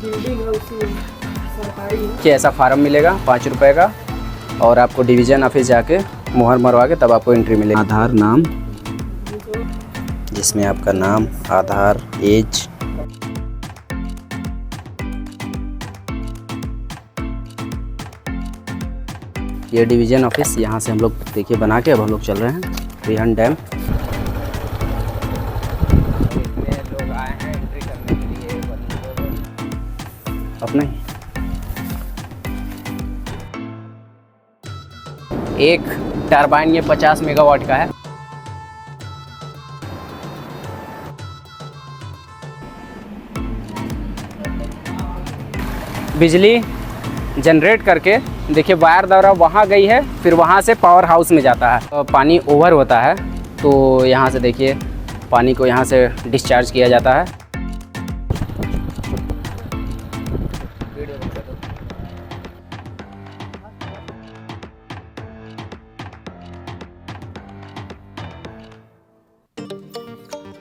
Building है उसी सरकारी है। कि ऐसा फार्म मिलेगा 5 रुपए का, और आपको डिवीज़न ऑफिस जाके मुहर मरवा के तब आपको एंट्री मिलेगी। आधार नाम, जिसमें आपका नाम, आधार, एज, ये डिवीज़न ऑफिस। यहाँ से हम लोग देखिए बना के अब हम लोग चल रहे हैं रिहन डैम। लोग आए हैं एंट्री करने के लिए अपने। एक टरबाइन ये 50 मेगावाट का है। बिजली जनरेट करके देखिए वायर द्वारा वहाँ गई है, फिर वहाँ से पावर हाउस में जाता है। तो पानी ओवर होता है तो यहाँ से देखिए पानी को यहाँ से डिस्चार्ज किया जाता है।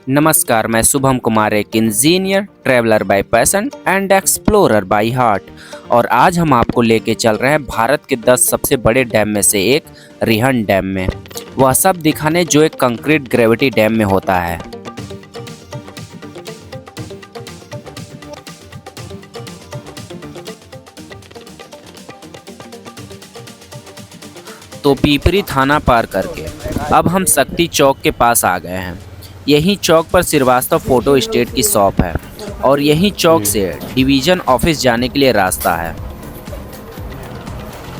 नमस्कार, मैं शुभम कुमार, एक engineer, traveller bye passion and explorer by heart, और आज हम आपको लेके चल रहे हैं भारत के 10 सबसे बड़े डैम में से एक रिहन डैम में। वह सब दिखाने जो एक कंक्रीट ग्रेविटी डैम में होता है। तो पीपरी थाना पार करके अब हम शक्ति चौक के पास आ गए हैं। यही चौक पर श्रीवास्तव फोटो स्टेट की शॉप है और यही चौक से डिवीज़न ऑफिस जाने के लिए रास्ता है।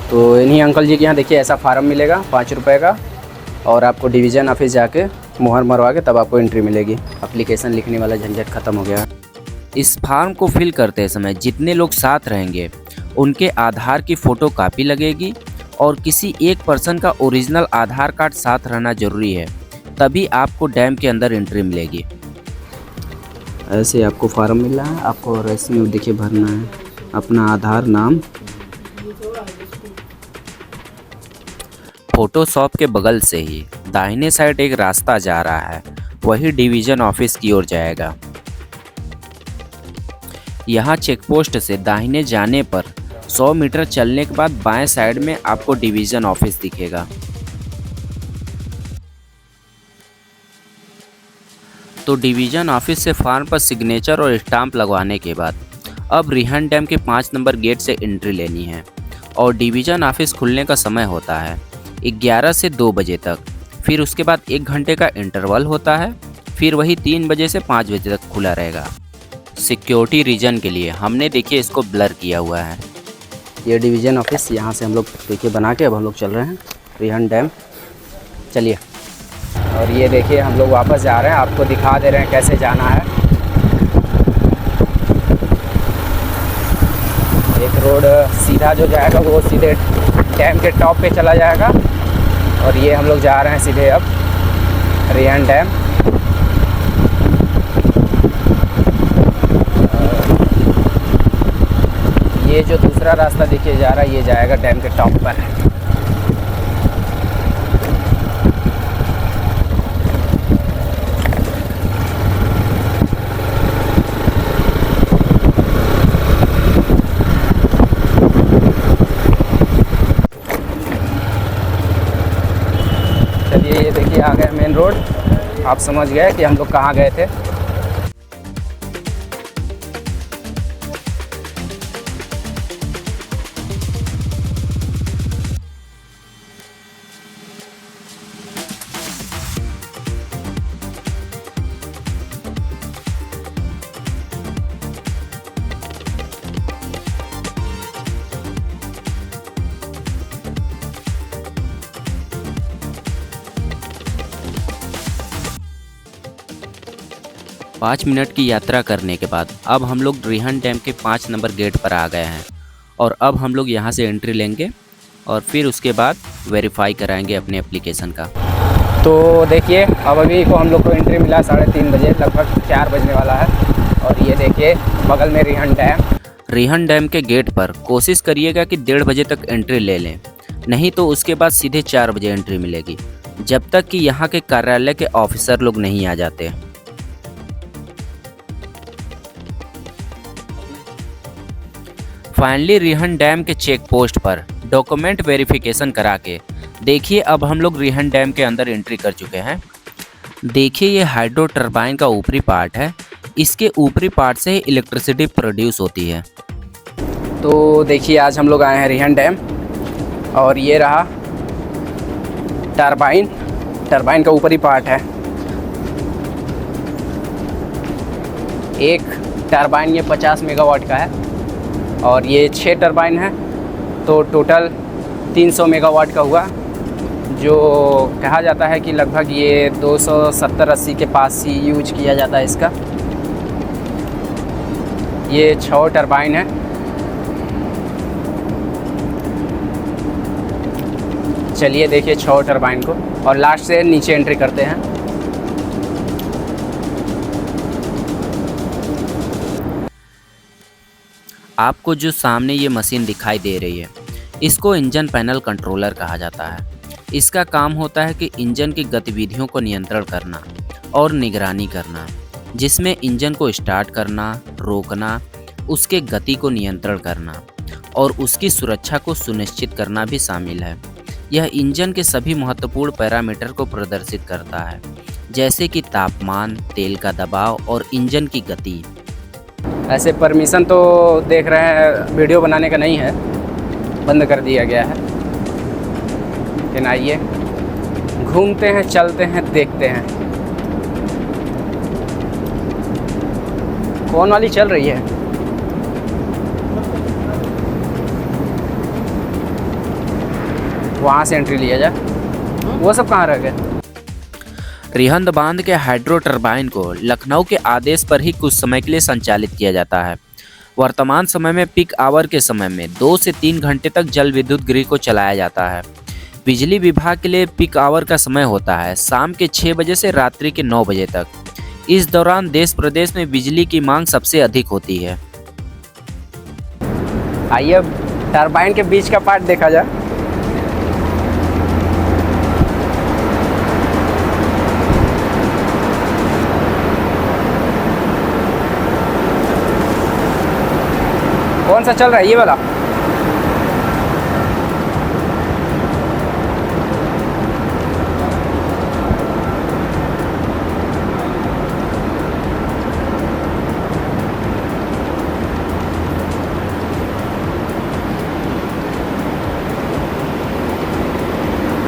तो इन्हीं अंकल जी के यहाँ देखिए ऐसा फार्म मिलेगा 5 रुपए का, और आपको डिवीज़न ऑफिस जाके मुहर मरवा के तब आपको एंट्री मिलेगी। एप्लीकेशन लिखने वाला झंझट ख़त्म हो गया। इस फार्म को फिल करते समय जितने लोग साथ रहेंगे उनके आधार की फ़ोटो कापी लगेगी और किसी एक पर्सन का ओरिजिनल आधार कार्ड साथ रहना ज़रूरी है, तभी आपको डैम के अंदर एंट्री मिलेगी। ऐसे आपको फार्म मिल रहा है, आपको और इसमें देखिए भरना है अपना आधार नाम। फोटो शॉप के बगल से ही दाहिने साइड एक रास्ता जा रहा है, वही डिवीज़न ऑफिस की ओर जाएगा। यहाँ चेकपोस्ट से दाहिने जाने पर 100 मीटर चलने के बाद बाएं साइड में आपको डिवीज़न ऑफिस दिखेगा। तो डिवीज़न ऑफिस से फार्म पर सिग्नेचर और स्टाम्प लगवाने के बाद अब रिहन डैम के 5 नंबर गेट से एंट्री लेनी है, और डिवीज़न ऑफिस खुलने का समय होता है 11 से 2 बजे तक। फिर उसके बाद 1 घंटे का इंटरवल होता है, फिर वही 3 बजे से 5 बजे तक खुला रहेगा। सिक्योरिटी रीजन के लिए हमने देखिए इसको ब्लर किया हुआ है। ये डिवीज़न ऑफिस, यहाँ से हम लोग देखिए बना के अब हम लोग चल रहे हैं रिहन डैम। चलिए, और ये देखिए हम लोग वापस जा रहे हैं, आपको दिखा दे रहे हैं कैसे जाना है। एक रोड सीधा जो जाएगा वो सीधे डैम के टॉप पे चला जाएगा, और ये हम लोग जा रहे हैं सीधे अब रिहन डैम। ये जो दूसरा रास्ता देखिए जा रहा है, ये जाएगा डैम के टॉप पर। चलिए, ये देखिए आ गए मेन रोड। आप समझ गए कि हम लोग कहाँ गए थे। पाँच मिनट की यात्रा करने के बाद अब हम लोग रिहन डैम के 5 नंबर गेट पर आ गए हैं, और अब हम लोग यहाँ से एंट्री लेंगे और फिर उसके बाद वेरीफाई कराएंगे अपने एप्लीकेशन का। तो देखिए अब अभी को हम लोग को एंट्री मिला 3:30 बजे, लगभग 4 बजने वाला है। और ये देखिए बगल में रिहन डैम। रिहन डैम के गेट पर कोशिश करिएगा कि 1:30 बजे तक एंट्री ले लें, नहीं तो उसके बाद सीधे 4 बजे एंट्री मिलेगी, जब तक कि यहाँ के कार्यालय के ऑफिसर लोग नहीं आ जाते। फाइनली रिहन डैम के चेक पोस्ट पर डॉक्यूमेंट वेरिफिकेशन करा के देखिए अब हम लोग रिहन डैम के अंदर एंट्री कर चुके हैं। देखिए ये हाइड्रो टरबाइन का ऊपरी पार्ट है, इसके ऊपरी पार्ट से ही इलेक्ट्रिसिटी प्रोड्यूस होती है। तो देखिए आज हम लोग आए हैं रिहन डैम और ये रहा टरबाइन का ऊपरी पार्ट है। एक टरबाइन ये 50 मेगावाट का है और ये 6 टरबाइन है, तो टोटल 300 मेगावाट का हुआ, जो कहा जाता है कि लगभग ये 270-80 के पास ही यूज किया जाता है इसका। ये 6 टरबाइन है। चलिए देखिए 6 टरबाइन को और लास्ट से नीचे एंट्री करते हैं। आपको जो सामने ये मशीन दिखाई दे रही है, इसको इंजन पैनल कंट्रोलर कहा जाता है। इसका काम होता है कि इंजन की गतिविधियों को नियंत्रण करना और निगरानी करना, जिसमें इंजन को स्टार्ट करना, रोकना, उसके गति को नियंत्रण करना और उसकी सुरक्षा को सुनिश्चित करना भी शामिल है। यह इंजन के सभी महत्वपूर्ण पैरामीटर को प्रदर्शित करता है, जैसे कि तापमान, तेल का दबाव और इंजन की गति। ऐसे परमिशन तो देख रहे हैं वीडियो बनाने का नहीं है, बंद कर दिया गया है। लेकिन आइए घूमते हैं, चलते हैं, देखते हैं कौन वाली चल रही है। वहाँ से एंट्री लिया जाए। वो सब कहाँ रह गए? रिहंद बांध के हाइड्रो टरबाइन को लखनऊ के आदेश पर ही कुछ समय के लिए संचालित किया जाता है। वर्तमान समय में पीक आवर के समय में 2 से 3 घंटे तक जल विद्युत गृह को चलाया जाता है। बिजली विभाग के लिए पीक आवर का समय होता है शाम के 6 बजे से रात्रि के 9 बजे तक। इस दौरान देश प्रदेश में बिजली की मांग सबसे अधिक होती है। आइए टरबाइन के बीच का पार्ट देखा जाए। कौन सा चल रहा है? ये वाला।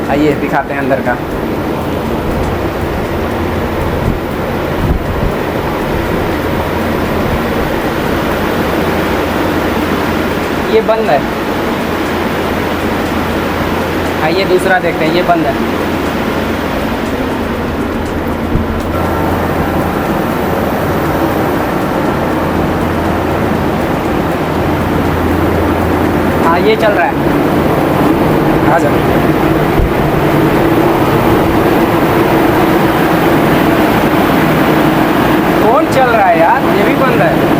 आइए दिखाते हैं अंदर का। ये बंद है। आइए दूसरा देखते हैं। ये बंद है। हाँ ये चल रहा है। आ जाओ। कौन चल रहा है यार? ये भी बंद है।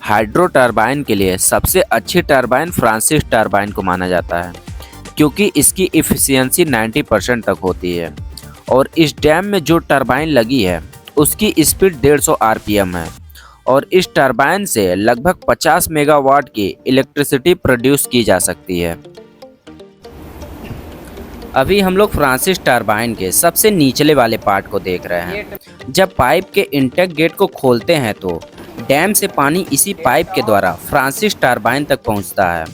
हाइड्रो टरबाइन के लिए सबसे अच्छी टरबाइन फ्रांसिस टरबाइन को माना जाता है, क्योंकि इसकी एफिशिएंसी 90% तक होती है और इस डैम में जो टरबाइन लगी है उसकी स्पीड 150 आरपीएम है और इस टरबाइन से लगभग 50 मेगावाट की इलेक्ट्रिसिटी प्रोड्यूस की जा सकती है। अभी हम लोग फ्रांसिस टरबाइन के सबसे निचले वाले पार्ट को देख रहे हैं। जब पाइप के इंटेक गेट को खोलते हैं तो डैम से पानी इसी पाइप के द्वारा फ्रांसिस टरबाइन तक पहुंचता है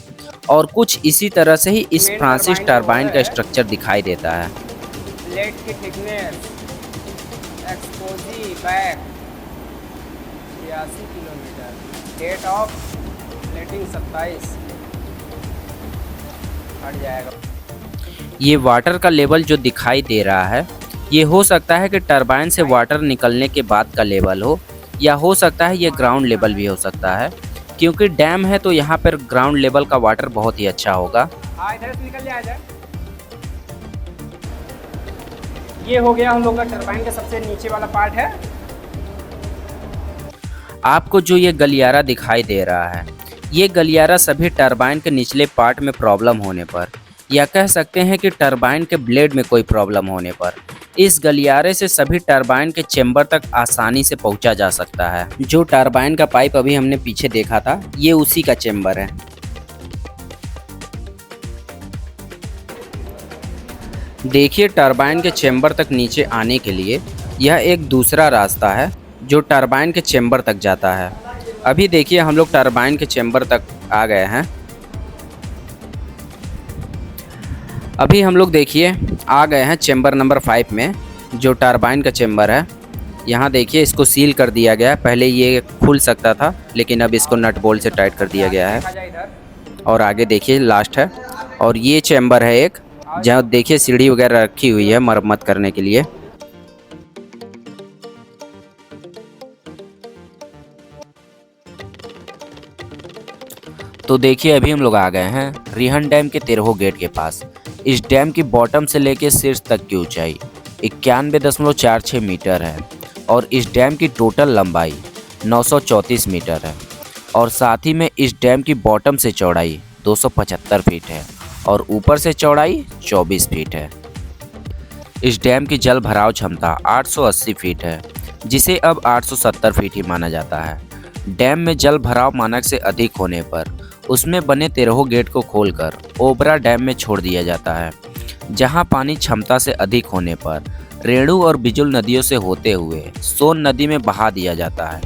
और कुछ इसी तरह से ही इस फ्रांसिस टरबाइन का स्ट्रक्चर दिखाई देता है। प्लेट की थिकनेस एक्सपोजी back 86 kilometre. Date of plating 27 हट जाएगा। ये वाटर का लेवल जो दिखाई दे रहा है, ये हो सकता है कि टरबाइन से वाटर निकलने के बाद का लेवल हो, या हो सकता है ये ग्राउंड लेवल भी हो सकता है, क्योंकि डैम है तो यहाँ पर ग्राउंड लेवल का वाटर बहुत ही अच्छा होगा। इधर से निकल जाए। ये हो गया हम लोग का टरबाइन का सबसे नीचे वाला पार्ट है। आपको जो ये गलियारा दिखाई दे रहा है, ये गलियारा सभी टरबाइन के निचले पार्ट में प्रॉब्लम होने पर, या कह सकते हैं कि टरबाइन के ब्लेड में कोई प्रॉब्लम होने पर इस गलियारे से सभी टरबाइन के चेंबर तक आसानी से पहुंचा जा सकता है। जो टरबाइन का पाइप अभी हमने पीछे देखा था, ये उसी का चेंबर है। देखिए, टरबाइन के चेंबर तक नीचे आने के लिए यह एक दूसरा रास्ता है जो टरबाइन के चेंबर तक जाता है। अभी देखिए, हम लोग टरबाइन के चेंबर तक आ गए हैं। अभी हम लोग देखिए आ गए हैं चेंबर नंबर 5 में, जो टरबाइन का चेंबर है। यहाँ देखिए, इसको सील कर दिया गया है। पहले ये खुल सकता था, लेकिन अब इसको नट बोल्ट से टाइट कर दिया गया है। और आगे देखिए लास्ट है, और ये चेंबर है एक, जहाँ देखिए सीढ़ी वगैरह रखी हुई है मरम्मत करने के लिए। तो देखिए, अभी हम लोग आ गए हैं रिहन डैम के 13 गेट के पास। इस डैम की बॉटम से लेकर शीर्ष तक की ऊंचाई 91.46 मीटर है और इस डैम की टोटल लंबाई 934 मीटर है। और साथ ही में इस डैम की बॉटम से चौड़ाई 275 फीट है और ऊपर से चौड़ाई 24 फीट है। इस डैम की जल भराव क्षमता 880 फीट है, जिसे अब 870 फीट ही माना जाता है। डैम में जल भराव मानक से अधिक होने पर उसमें बने 13 गेट को खोलकर ओबरा डैम में छोड़ दिया जाता है, जहां पानी क्षमता से अधिक होने पर रेणु और बिजुल नदियों से होते हुए सोन नदी में बहा दिया जाता है।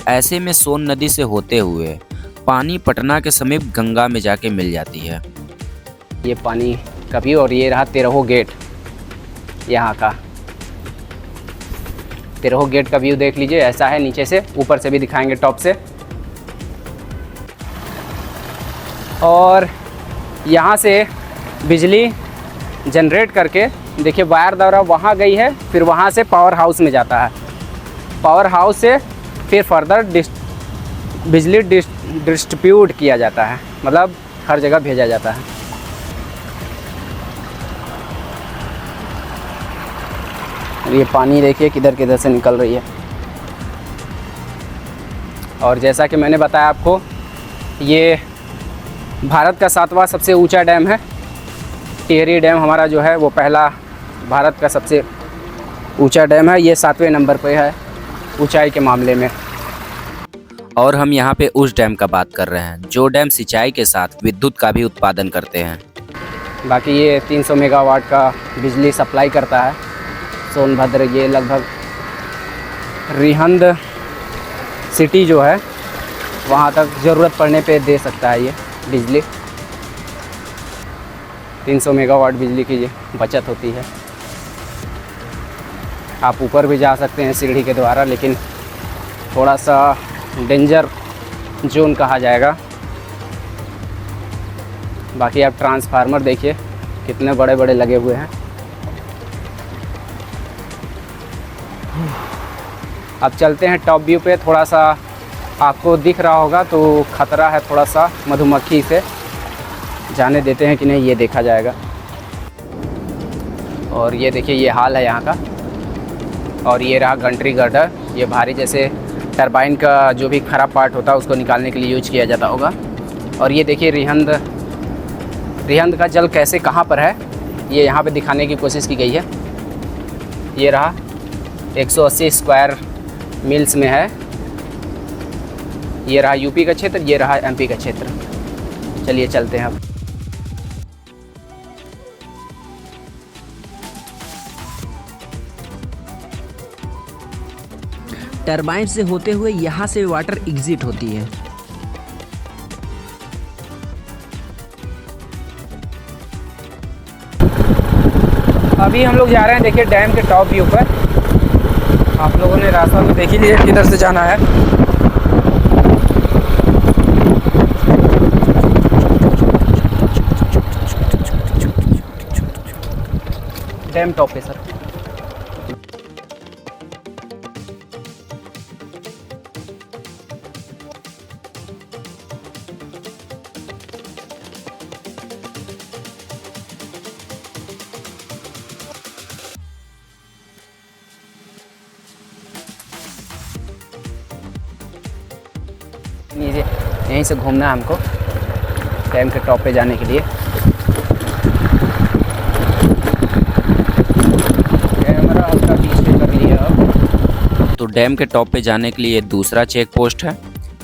ऐसे में सोन नदी से होते हुए पानी पटना के समीप गंगा में जाके मिल जाती है। ये पानी का व्यू, और ये रहा 13 गेट यहाँ का। 13 गेट का व्यू देख लीजिए, ऐसा है नीचे से, ऊपर से भी दिखाएंगे टॉप से। और यहाँ से बिजली जनरेट करके देखिए वायर द्वारा वहाँ गई है, फिर वहाँ से पावर हाउस में जाता है। पावर हाउस से फिर फर्दर बिजली डिस्ट्रीब्यूट किया जाता है, मतलब हर जगह भेजा जाता है। ये पानी देखिए किधर किधर से निकल रही है। और जैसा कि मैंने बताया आपको, ये भारत का 7वां सबसे ऊंचा डैम है। टिहरी डैम हमारा जो है वो पहला भारत का सबसे ऊंचा डैम है। ये 7वें नंबर पे है ऊंचाई के मामले में। और हम यहाँ पे उस डैम का बात कर रहे हैं जो डैम सिंचाई के साथ विद्युत का भी उत्पादन करते हैं। बाकी ये 300 मेगावाट का बिजली सप्लाई करता है सोनभद्र। ये लगभग रिहंद सिटी जो है वहाँ तक ज़रूरत पड़ने पे दे सकता है ये बिजली। 300 मेगावाट बिजली की ये बचत होती है। आप ऊपर भी जा सकते हैं सीढ़ी के द्वारा, लेकिन थोड़ा सा डेंजर जोन कहा जाएगा। बाकी आप ट्रांसफार्मर देखिए कितने बड़े बड़े लगे हुए हैं। अब चलते हैं टॉप व्यू पे। थोड़ा सा आपको दिख रहा होगा तो ख़तरा है थोड़ा सा मधुमक्खी से, जाने देते हैं कि नहीं ये देखा जाएगा। और ये देखिए ये हाल है यहाँ का। और ये रहा गंट्री गर्डर। ये भारी जैसे टरबाइन का जो भी ख़राब पार्ट होता है उसको निकालने के लिए यूज किया जाता होगा। और ये देखिए रिहंद का जल कैसे कहाँ पर है ये यहाँ पे दिखाने की कोशिश की गई है। ये रहा 180 स्क्वायर मील्स में है। ये रहा यूपी का क्षेत्र, ये रहा एमपी का क्षेत्र। चलिए चलते हैं अब। टरबाइन से होते हुए यहाँ से वाटर एग्जिट होती है। अभी हम लोग जा रहे हैं देखिए डैम के टॉप व्यू पर। आप लोगों ने रास्ता तो देख ही लिया किधर से जाना है। डैम टॉप पे सर। नीचे यहीं से घूमना है हमको डैम के टॉप पे जाने के लिए। कैमरा डैम के टॉप पे जाने के लिए दूसरा चेक पोस्ट है।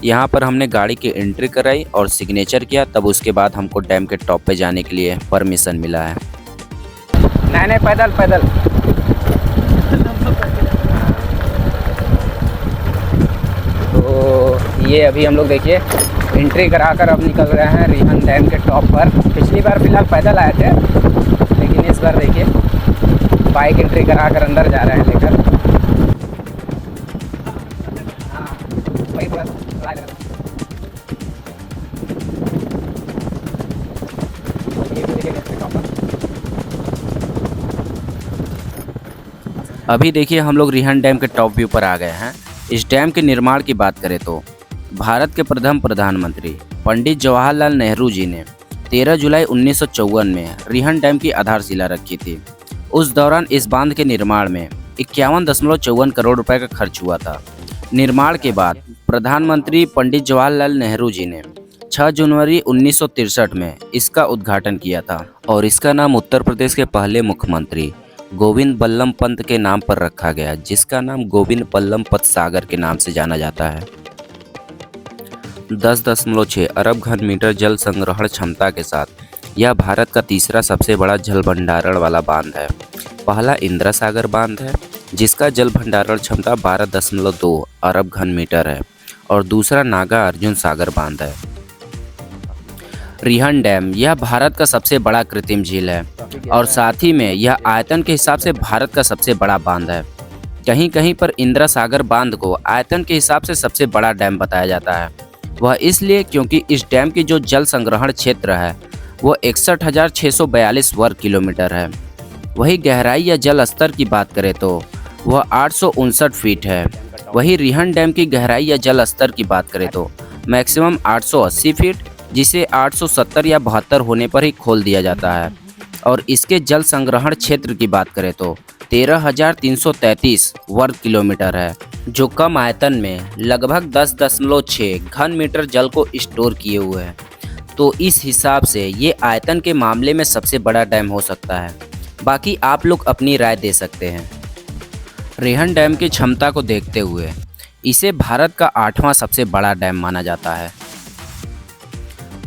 यहाँ पर हमने गाड़ी की एंट्री कराई और सिग्नेचर किया, तब उसके बाद हमको डैम के टॉप पे जाने के लिए परमिशन मिला है। नहीं पैदल पैदल। तो ये अभी हम लोग देखिए एंट्री कराकर अब निकल रहे हैं रिहन डैम के टॉप पर। पिछली बार फिलहाल पैदल आए थे, लेकिन इस बार देखिए बाइक एंट्री कराकर अंदर जा रहे हैं लेकर। अभी देखिए हम लोग रिहन डैम के टॉप व्यू पर आ गए हैं। इस डैम के निर्माण की बात करें तो भारत के प्रथम प्रधानमंत्री पंडित जवाहरलाल नेहरू जी ने 13 जुलाई 1954 में रिहन डैम की आधारशिला रखी थी। उस दौरान इस बांध के निर्माण में 51.54 करोड़ रुपए का खर्च हुआ था। निर्माण के बाद प्रधानमंत्री पंडित जवाहरलाल नेहरू जी ने 6 जनवरी 1963 में इसका उद्घाटन किया था और इसका नाम उत्तर प्रदेश के पहले मुख्यमंत्री गोविंद बल्लभ पंत के नाम पर रखा गया, जिसका नाम गोविंद बल्लभ पंत सागर के नाम से जाना जाता है। 10.6 अरब घन मीटर जल संग्रहण क्षमता के साथ यह भारत का तीसरा सबसे बड़ा जल भंडारण वाला बांध है। पहला इंदिरा सागर बांध है, जिसका जल भंडारण क्षमता 12.2 अरब घन मीटर है, और दूसरा नागा अर्जुन सागर बांध है। रिहन डैम यह भारत का सबसे बड़ा कृत्रिम झील है और साथ ही में यह आयतन के हिसाब से भारत का सबसे बड़ा बांध है। कहीं कहीं पर इंदिरा सागर बांध को आयतन के हिसाब से सबसे बड़ा डैम बताया जाता है। वह इसलिए क्योंकि इस डैम की जो जल संग्रहण क्षेत्र है वो 61,642 वर्ग किलोमीटर है। वही गहराई या जल स्तर की बात करें तो वह 859 फीट है। वही रिहन डैम की गहराई या जल स्तर की बात करें तो मैक्सिमम 880 फीट, जिसे 870 या 72 होने पर ही खोल दिया जाता है। और इसके जल संग्रहण क्षेत्र की बात करें तो 13,333 वर्ग किलोमीटर है, जो कम आयतन में लगभग 10.6 घन मीटर जल को स्टोर किए हुए है। तो इस हिसाब से ये आयतन के मामले में सबसे बड़ा डैम हो सकता है। बाकी आप लोग अपनी राय दे सकते हैं। रिहन डैम की क्षमता को देखते हुए इसे भारत का 8वां सबसे बड़ा डैम माना जाता है।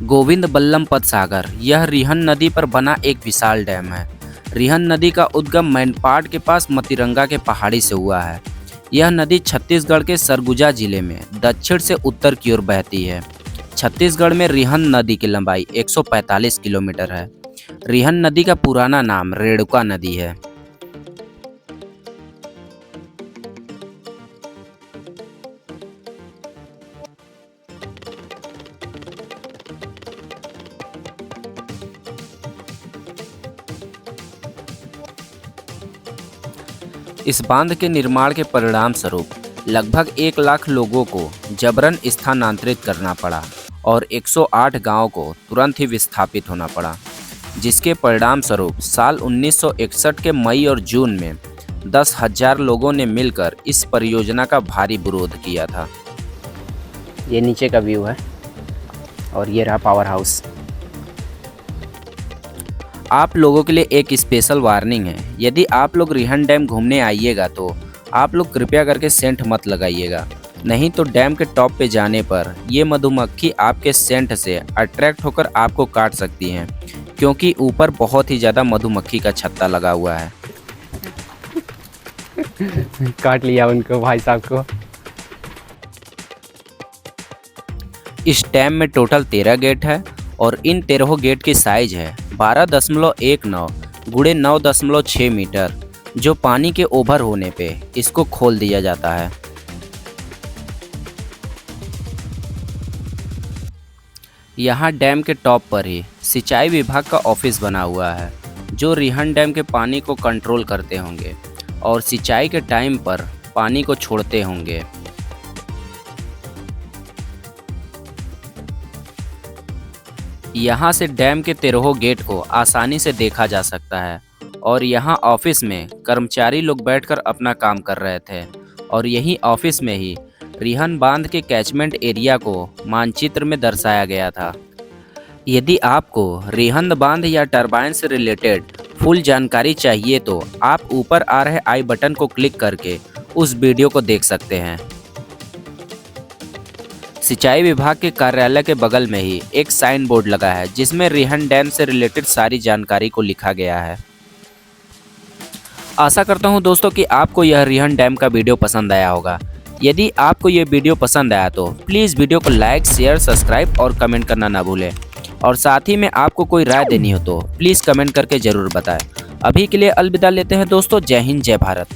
गोविंद बल्लभ पंत सागर यह रिहन नदी पर बना एक विशाल डैम है। रिहन नदी का उद्गम मैनपाट के पास मतिरंगा के पहाड़ी से हुआ है। यह नदी छत्तीसगढ़ के सरगुजा जिले में दक्षिण से उत्तर की ओर बहती है। छत्तीसगढ़ में रिहन नदी की लंबाई 145 किलोमीटर है। रिहन नदी का पुराना नाम रेणुका नदी है। इस बांध के निर्माण के परिणाम स्वरूप लगभग 1 लाख लोगों को जबरन स्थानांतरित करना पड़ा और 108 गांवों को तुरंत ही विस्थापित होना पड़ा, जिसके परिणाम स्वरूप साल 1961 के मई और जून में 10,000 लोगों ने मिलकर इस परियोजना का भारी विरोध किया था। ये नीचे का व्यू है और ये रहा पावर हाउस। आप लोगों के लिए एक स्पेशल वार्निंग है। यदि आप लोग रिहन डैम घूमने आइएगा तो आप लोग कृपया करके सेंट मत लगाइएगा, नहीं तो डैम के टॉप पे जाने पर ये मधुमक्खी आपके सेंट से अट्रैक्ट होकर आपको काट सकती हैं, क्योंकि ऊपर बहुत ही ज़्यादा मधुमक्खी का छत्ता लगा हुआ है। काट लिया उनको भाई साहब को। इस डैम में टोटल 13 गेट है और इन 13 गेट की साइज है 12.19 गुणे 9.6 मीटर, जो पानी के ओवर होने पे इसको खोल दिया जाता है। यहाँ डैम के टॉप पर ही सिंचाई विभाग का ऑफिस बना हुआ है, जो रिहन डैम के पानी को कंट्रोल करते होंगे और सिंचाई के टाइम पर पानी को छोड़ते होंगे। यहाँ से डैम के 13 गेट को आसानी से देखा जा सकता है और यहाँ ऑफिस में कर्मचारी लोग बैठकर अपना काम कर रहे थे और यही ऑफिस में ही रिहन बांध के कैचमेंट एरिया को मानचित्र में दर्शाया गया था। यदि आपको रिहन बांध या टरबाइन से रिलेटेड फुल जानकारी चाहिए तो आप ऊपर आ रहे आई बटन को क्लिक करके उस वीडियो को देख सकते हैं। सिंचाई विभाग के कार्यालय के बगल में ही एक साइन बोर्ड लगा है जिसमें रिहन डैम से रिलेटेड सारी जानकारी को लिखा गया है। आशा करता हूं दोस्तों कि आपको यह रिहन डैम का वीडियो पसंद आया होगा। यदि आपको यह वीडियो पसंद आया तो प्लीज़ वीडियो को लाइक, शेयर, सब्सक्राइब और कमेंट करना ना भूलें। और साथ ही में आपको कोई राय देनी हो तो प्लीज़ कमेंट करके ज़रूर बताएं। अभी के लिए अलविदा लेते हैं दोस्तों। जय हिंद, जय भारत।